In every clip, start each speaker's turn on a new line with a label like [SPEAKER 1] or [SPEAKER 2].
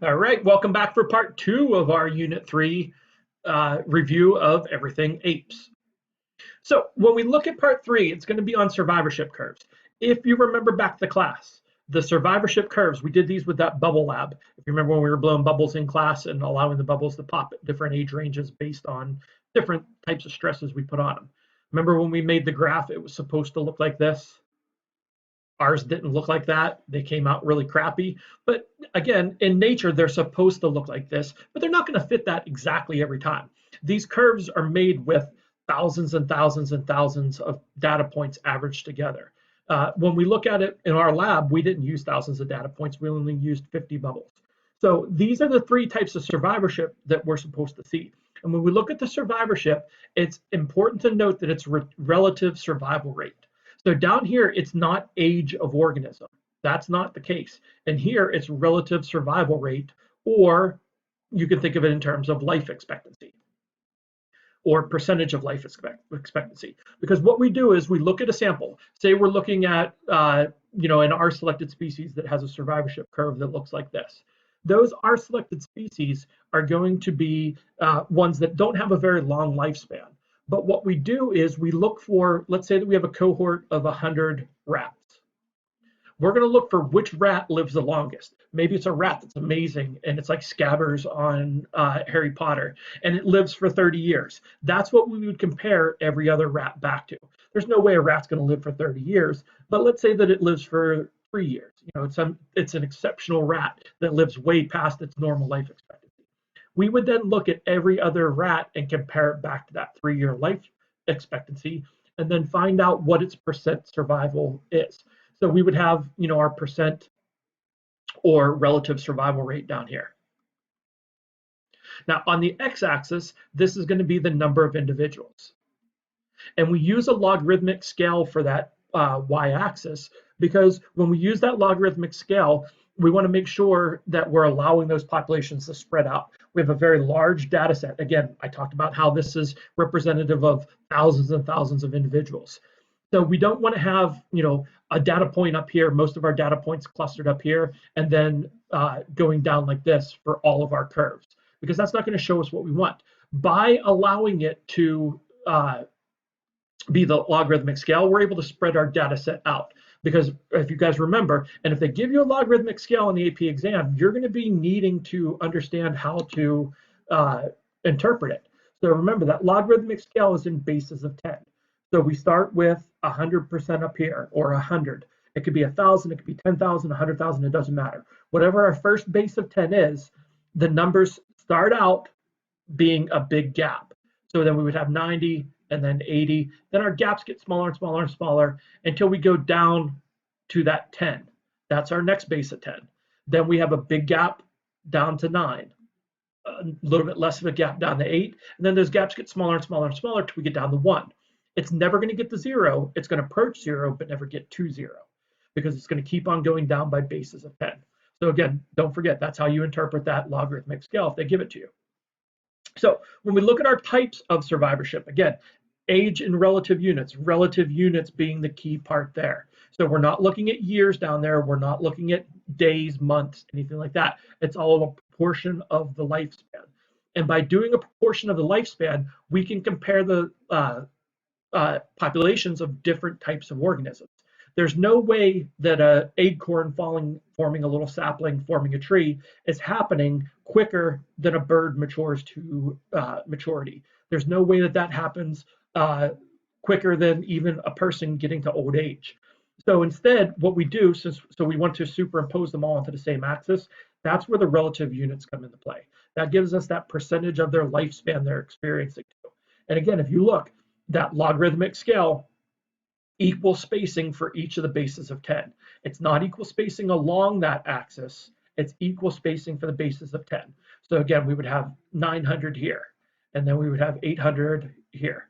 [SPEAKER 1] All right, welcome back for part two of our Unit 3 review of everything apes. So when we look at part three, it's going to be on survivorship curves. If you remember back to class, the survivorship curves, we did these with that bubble lab. If you remember when we were blowing bubbles in class and allowing the bubbles to pop at different age ranges based on different types of stresses we put on them. Remember when we made the graph, it was supposed to look like this? Ours didn't look like that. They came out really crappy. But again, in nature, they're supposed to look like this, but they're not going to fit that exactly every time. These curves are made with thousands and thousands and thousands of data points averaged together. When we look at it in our lab, we didn't use thousands of data points. We only used 50 bubbles. So these are the three types of survivorship that we're supposed to see. And when we look at the survivorship, it's important to note that it's relative survival rate. So down here, it's not age of organism. That's not the case. And here, it's relative survival rate, or you can think of it in terms of life expectancy or percentage of life expectancy. Because what we do is we look at a sample. Say we're looking at, an R selected species that has a survivorship curve that looks like this. Those R selected species are going to be ones that don't have a very long lifespan. But what we do is we look for, let's say that we have a cohort of 100 rats. We're going to look for which rat lives the longest. Maybe it's a rat that's amazing and it's like Scabbers on Harry Potter and it lives for 30 years. That's what we would compare every other rat back to. There's no way a rat's going to live for 30 years, but let's say that it lives for 3 years. It's an exceptional rat that lives way past its normal life expectancy. We would then look at every other rat and compare it back to that 3-year life expectancy and then find out what its percent survival is. So we would have, our percent or relative survival rate down here. Now on the x-axis, this is going to be the number of individuals. And we use a logarithmic scale for that y-axis because when we use that logarithmic scale, we want to make sure that we're allowing those populations to spread out. We have a very large data set. Again, I talked about how this is representative of thousands and thousands of individuals. So we don't want to have, a data point up here, most of our data points clustered up here, and then going down like this for all of our curves, because that's not going to show us what we want. By allowing it to be the logarithmic scale, we're able to spread our data set out. Because if you guys remember, and if they give you a logarithmic scale on the AP exam, you're going to be needing to understand how to interpret it. So remember that logarithmic scale is in bases of 10. So we start with 100% up here, or 100. It could be 1,000, it could be 10,000, 100,000, it doesn't matter. Whatever our first base of 10 is, the numbers start out being a big gap. So then we would have 90, and then 80. Then our gaps get smaller and smaller and smaller until we go down to that 10. That's our next base of 10. Then we have a big gap down to 9, a little bit less of a gap down to 8, and then those gaps get smaller and smaller and smaller until we get down to 1. It's never going to get to 0. It's going to approach 0, but never get to 0 because it's going to keep on going down by bases of 10. So again, don't forget, that's how you interpret that logarithmic scale if they give it to you. So when we look at our types of survivorship, again, age in relative units being the key part there. So we're not looking at years down there. We're not looking at days, months, anything like that. It's all a proportion of the lifespan. And by doing a proportion of the lifespan, we can compare the populations of different types of organisms. There's no way that an acorn forming a little sapling, forming a tree, is happening quicker than a bird matures to maturity. There's no way that that happens quicker than even a person getting to old age. So instead, what we do, so we want to superimpose them all onto the same axis, that's where the relative units come into play. That gives us that percentage of their lifespan they're experiencing. And again, if you look, that logarithmic scale, equal spacing for each of the bases of 10. It's not equal spacing along that axis, it's equal spacing for the bases of 10. So again, we would have 900 here, and then we would have 800 here,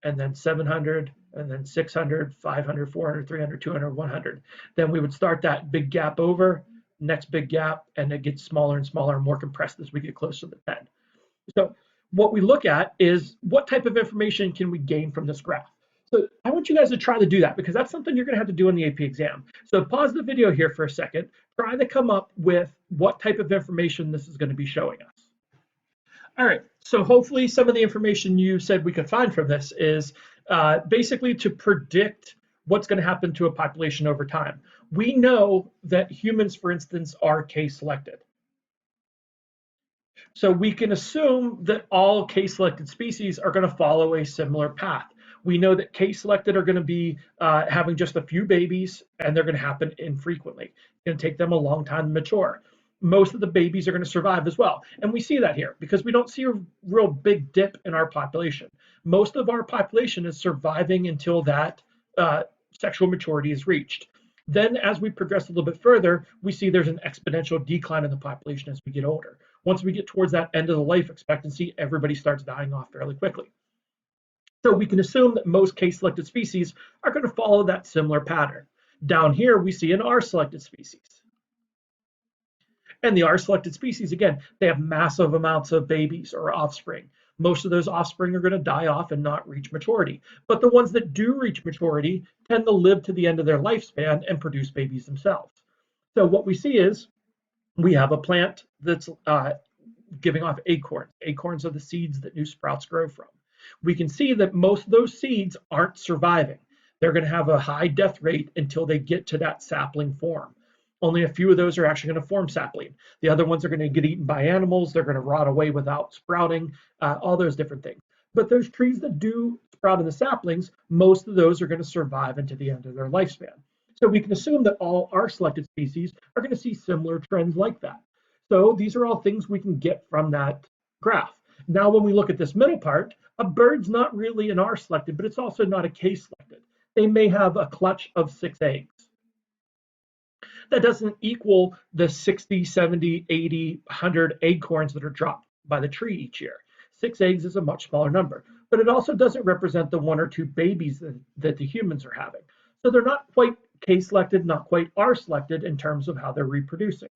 [SPEAKER 1] and then 700, and then 600, 500, 400, 300, 200, 100. Then we would start that big gap over, next big gap, and it gets smaller and smaller and more compressed as we get closer to the 10. So what we look at is what type of information can we gain from this graph? So I want you guys to try to do that because that's something you're going to have to do in the AP exam. So pause the video here for a second. Try to come up with what type of information this is going to be showing us. All right, so hopefully some of the information you said we could find from this is basically to predict what's going to happen to a population over time. We know that humans, for instance, are case selected. So we can assume that all case selected species are going to follow a similar path. We know that case selected are going to be having just a few babies and they're going to happen infrequently. It's going to take them a long time to mature. Most of the babies are going to survive as well. And we see that here because we don't see a real big dip in our population. Most of our population is surviving until that sexual maturity is reached. Then as we progress a little bit further, we see there's an exponential decline in the population as we get older. Once we get towards that end of the life expectancy, everybody starts dying off fairly quickly. So we can assume that most case-selected species are going to follow that similar pattern. Down here, we see an R-selected species. And the R-selected species, again, they have massive amounts of babies or offspring. Most of those offspring are going to die off and not reach maturity. But the ones that do reach maturity tend to live to the end of their lifespan and produce babies themselves. So what we see is we have a plant that's giving off acorns. Acorns are the seeds that new sprouts grow from. We can see that most of those seeds aren't surviving. They're going to have a high death rate until they get to that sapling form. Only a few of those are actually going to form sapling. The other ones are going to get eaten by animals. They're going to rot away without sprouting, all those different things. But those trees that do sprout in the saplings, most of those are going to survive into the end of their lifespan. So we can assume that all our selected species are going to see similar trends like that. So these are all things we can get from that graph. Now, when we look at this middle part, a bird's not really an R selected, but it's also not a case selected. They may have a clutch of 6 eggs. That doesn't equal the 60, 70, 80, 100 acorns that are dropped by the tree each year. 6 eggs is a much smaller number, but it also doesn't represent the 1 or 2 babies that the humans are having. So they're not quite case selected, not quite R selected in terms of how they're reproducing.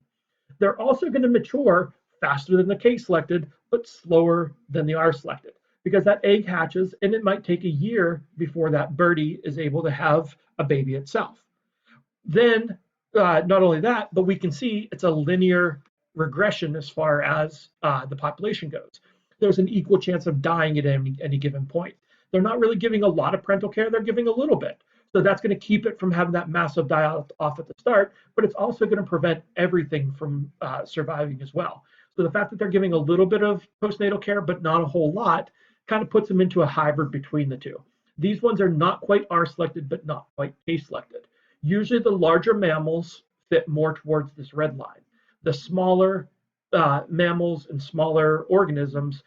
[SPEAKER 1] They're also going to mature faster than the case selected, but slower than the R selected because that egg hatches and it might take a year before that birdie is able to have a baby itself. Then not only that, but we can see it's a linear regression as far as the population goes. There's an equal chance of dying at any given point. They're not really giving a lot of parental care, they're giving a little bit. So that's going to keep it from having that massive die off at the start, but it's also going to prevent everything from surviving as well. So the fact that they're giving a little bit of postnatal care, but not a whole lot, kind of puts them into a hybrid between the two. These ones are not quite R selected, but not quite case selected. Usually the larger mammals fit more towards this red line. The smaller mammals and smaller organisms,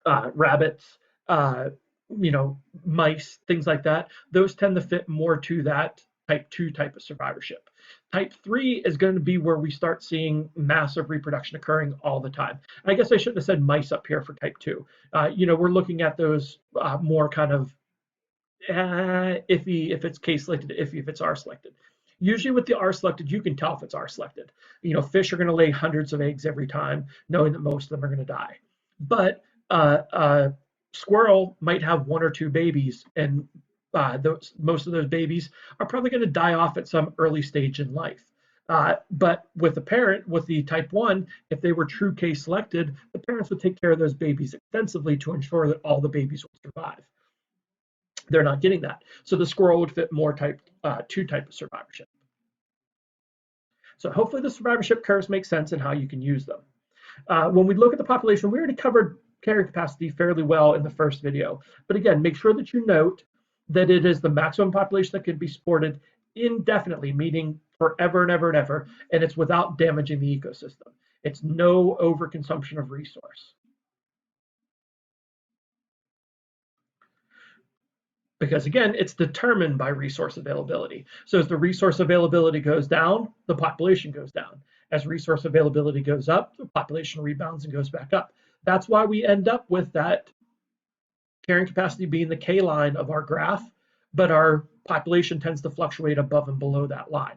[SPEAKER 1] rabbits, mice, things like that, those tend to fit more to that type 2 type of survivorship. Type 3 is going to be where we start seeing massive reproduction occurring all the time. And I guess I shouldn't have said mice up here for type 2. We're looking at those more kind of iffy if it's case selected, iffy if it's R selected. Usually with the R selected, you can tell if it's R selected. Fish are going to lay hundreds of eggs every time, knowing that most of them are going to die. But squirrel might have 1 or 2 babies, and most of those babies are probably going to die off at some early stage in life. But with the type 1, if they were true case selected, the parents would take care of those babies extensively to ensure that all the babies would survive. They're not getting that. So the squirrel would fit more type 2 type of survivorship. So hopefully the survivorship curves make sense and how you can use them. When we look at the population, we already covered carrying capacity fairly well in the first video. But again, make sure that you note that it is the maximum population that can be supported indefinitely, meaning forever and ever and ever, and it's without damaging the ecosystem. It's no overconsumption of resource. Because again, it's determined by resource availability. So as the resource availability goes down, the population goes down. As resource availability goes up, the population rebounds and goes back up. That's why we end up with that carrying capacity being the K line of our graph, but our population tends to fluctuate above and below that line.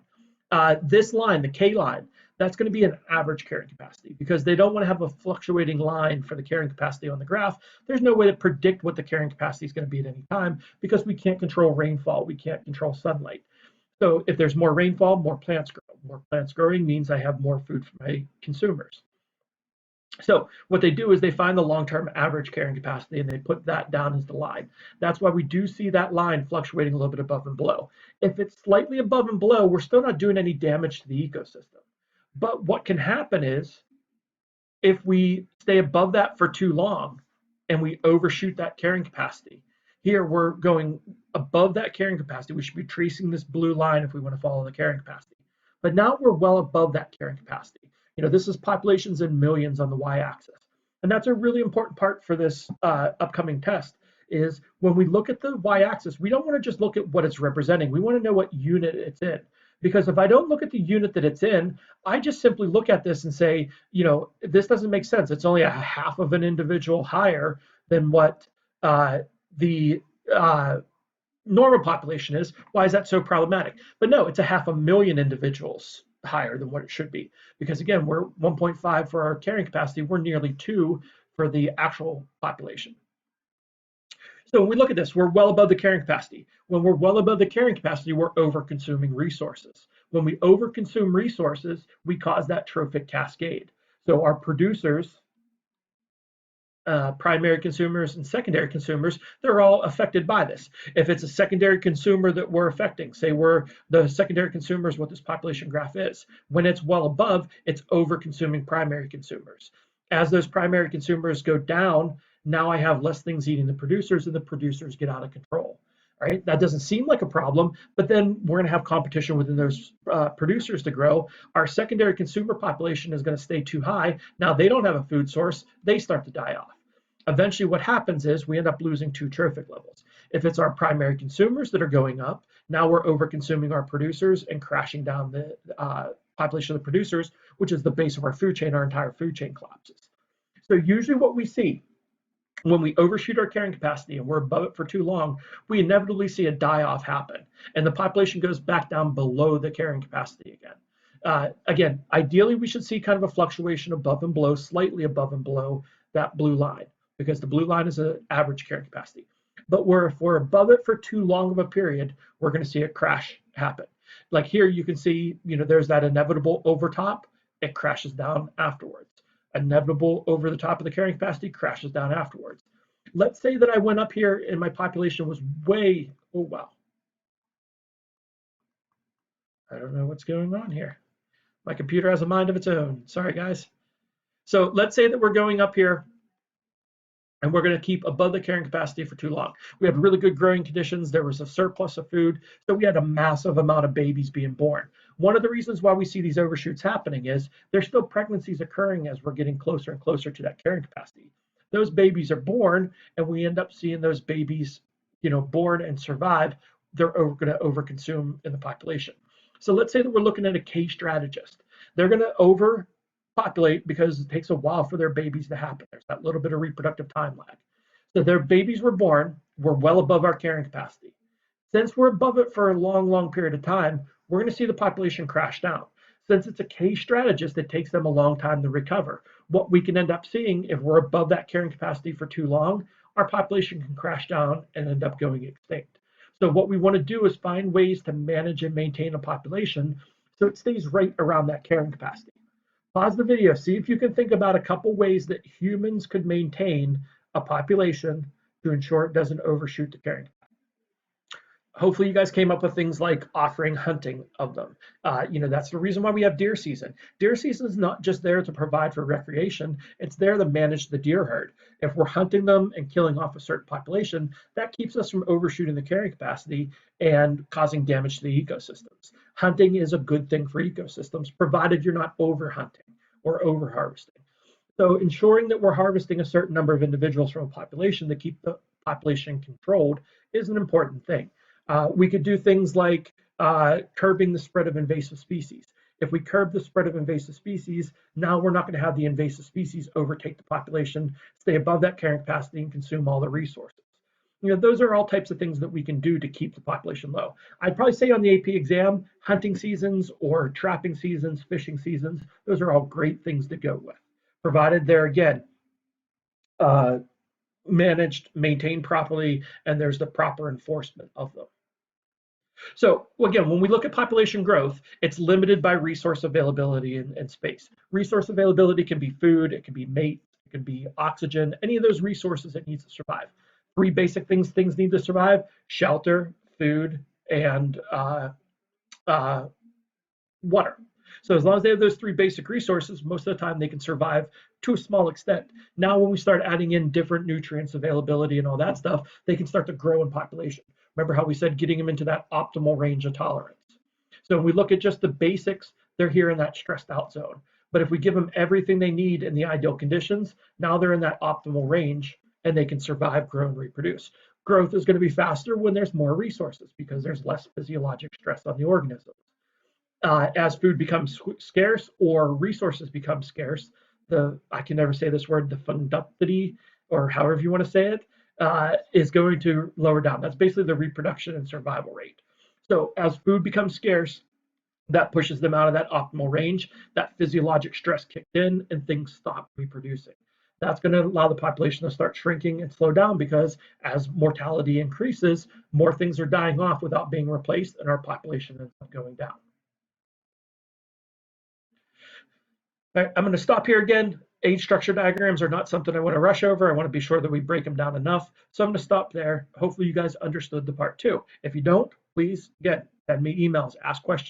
[SPEAKER 1] This line, the K line, that's going to be an average carrying capacity because they don't want to have a fluctuating line for the carrying capacity on the graph. There's no way to predict what the carrying capacity is going to be at any time because we can't control rainfall, we can't control sunlight. So if there's more rainfall, more plants grow. More plants growing means I have more food for my consumers. So what they do is they find the long-term average carrying capacity and they put that down as the line. That's why we do see that line fluctuating a little bit above and below. If it's slightly above and below, we're still not doing any damage to the ecosystem. But what can happen is if we stay above that for too long and we overshoot that carrying capacity, here we're going above that carrying capacity. We should be tracing this blue line if we want to follow the carrying capacity. But now we're well above that carrying capacity. This is populations in millions on the y-axis. And that's a really important part for this upcoming test is when we look at the y-axis, we don't want to just look at what it's representing. We want to know what unit it's in. Because if I don't look at the unit that it's in, I just simply look at this and say, this doesn't make sense. It's only a half of an individual higher than what the normal population is. Why is that so problematic? But no, it's a 500,000 individuals higher than what it should be. Because again, we're 1.5 for our carrying capacity. We're nearly 2 for the actual population. So when we look at this, we're well above the carrying capacity. When we're well above the carrying capacity, we're over-consuming resources. When we over-consume resources, we cause that trophic cascade. So our producers, primary consumers and secondary consumers, they're all affected by this. If it's a secondary consumer that we're affecting, say we're the secondary consumers, what this population graph is, when it's well above, it's over-consuming primary consumers. As those primary consumers go down, now I have less things eating the producers and the producers get out of control. Right? That doesn't seem like a problem, but then we're going to have competition within those producers to grow. Our secondary consumer population is going to stay too high. Now they don't have a food source. They start to die off. Eventually what happens is we end up losing 2 trophic levels. If it's our primary consumers that are going up, now we're over consuming our producers and crashing down the population of the producers, which is the base of our food chain. Our entire food chain collapses. So usually what we see when we overshoot our carrying capacity and we're above it for too long, we inevitably see a die-off happen, and the population goes back down below the carrying capacity again. Again, ideally, we should see kind of a fluctuation above and below, slightly above and below that blue line, because the blue line is an average carrying capacity. But if we're above it for too long of a period, we're going to see a crash happen. Like here, you can see, there's that inevitable overtop. It crashes down afterwards. Inevitable over the top of the carrying capacity crashes down afterwards. Let's say that I went up here and my population was way, oh wow. I don't know what's going on here. My computer has a mind of its own. Sorry, guys. So let's say that we're going up here and we're going to keep above the carrying capacity for too long. We had really good growing conditions. There was a surplus of food. So we had a massive amount of babies being born. One of the reasons why we see these overshoots happening is there's still pregnancies occurring as we're getting closer and closer to that carrying capacity. Those babies are born and we end up seeing those babies, born and survive. They're going to overconsume in the population. So let's say that we're looking at a cage strategist. They're going to overpopulate because it takes a while for their babies to happen. There's that little bit of reproductive time lag. So their babies were born, we're well above our carrying capacity. Since we're above it for a long, long period of time, we're going to see the population crash down. Since it's a cage strategist, it takes them a long time to recover. What we can end up seeing if we're above that carrying capacity for too long, our population can crash down and end up going extinct. So what we want to do is find ways to manage and maintain a population so it stays right around that carrying capacity. Pause the video, see if you can think about a couple ways that humans could maintain a population to ensure it doesn't overshoot the carrying capacity. Hopefully you guys came up with things like offering hunting of them. That's the reason why we have deer season. Deer season is not just there to provide for recreation, it's there to manage the deer herd. If we're hunting them and killing off a certain population, that keeps us from overshooting the carrying capacity and causing damage to the ecosystems. Hunting is a good thing for ecosystems, provided you're not over hunting or over harvesting. So ensuring that we're harvesting a certain number of individuals from a population to keep the population controlled is an important thing. We could do things like curbing the spread of invasive species. If we curb the spread of invasive species, now we're not going to have the invasive species overtake the population, stay above that carrying capacity, and consume all the resources. Those are all types of things that we can do to keep the population low. I'd probably say on the AP exam, hunting seasons or trapping seasons, fishing seasons, those are all great things to go with, provided they're, again, uh, managed, maintained properly, and there's the proper enforcement of them. So again, when we look at population growth, it's limited by resource availability and space. Resource availability can be food, it can be mate, it can be oxygen, any of those resources that needs to survive. Three basic things need to survive: shelter, food, and water. So as long as they have those three basic resources, most of the time they can survive to a small extent. Now, when we start adding in different nutrients availability and all that stuff, they can start to grow in population. Remember how we said getting them into that optimal range of tolerance. So when we look at just the basics, they're here in that stressed out zone. But if we give them everything they need in the ideal conditions, now they're in that optimal range and they can survive, grow, and reproduce. Growth is going to be faster when there's more resources because there's less physiologic stress on the organism. As food becomes scarce or resources become scarce, I can never say this word, the fundacity, or however you want to say it, is going to lower down. That's basically the reproduction and survival rate. So as food becomes scarce, that pushes them out of that optimal range. That physiologic stress kicked in and things stop reproducing. That's going to allow the population to start shrinking and slow down because as mortality increases, more things are dying off without being replaced, and our population ends up going down. I'm going to stop here again. Age structure diagrams are not something I want to rush over. I want to be sure that we break them down enough. So I'm going to stop there. Hopefully you guys understood the part two. If you don't, please, again, send me emails, ask questions.